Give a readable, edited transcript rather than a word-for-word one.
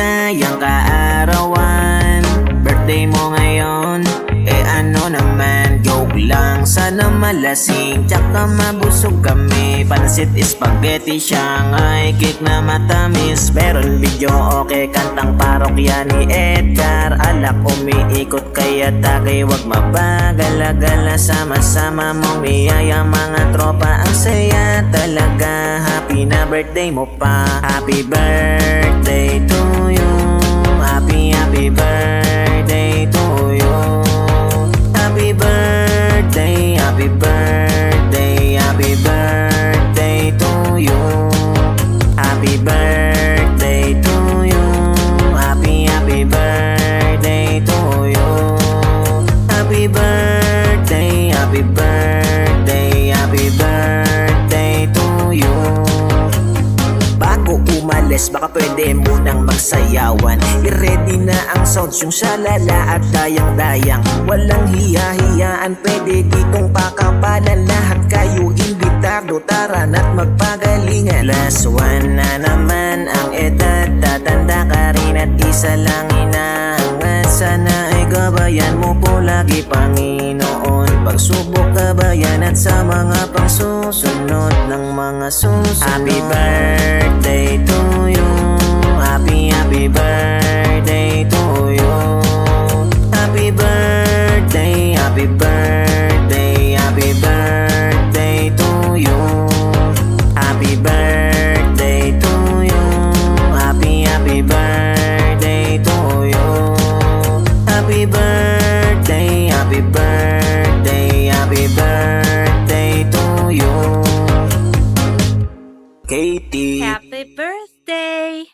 maligayang kaarawan. Birthday mo ngayon, ano naman, joke lang. Sana malasing, tsaka mabusog kami. Pansit spaghetti, Shanghai cake na matamis. Meron video okay, kantang parokya ni Edgar. Alak umiikot kaya tagay, wag mabagala-gala. Sama-sama mong iyaya mga tropa. Ang saya talaga, happy na birthday mo pa. Happy birthday to you. Happy birthday to you. Happy birthday, happy birthday, happy birthday to you. Happy birthday to you. Happy birthday to you. Happy birthday, happy birthday, happy birthday to you. Bago umalis, baka pwede munang magsayawan. I-ready na ang sounds, yung shalala at dayang-dayang. Walang hiya-hiyaan, pwede ditong pakapalan. Lahat kayo imbitado, tara na't magpagalingan. Last one na naman ang edad, tatanda ka rin at isa lang inaangat. Sana ay gabayan mo po lagi, Panginoon. Pagsubok kabayan at sa mga pangsusunod ng mga susunod. Happy birthday to you. Happy birthday to you. Happy birthday, happy birthday, happy birthday to you. Happy birthday to you. Happy birthday to you. Happy birthday, happy birthday, happy birthday to you. Katie. Happy birthday!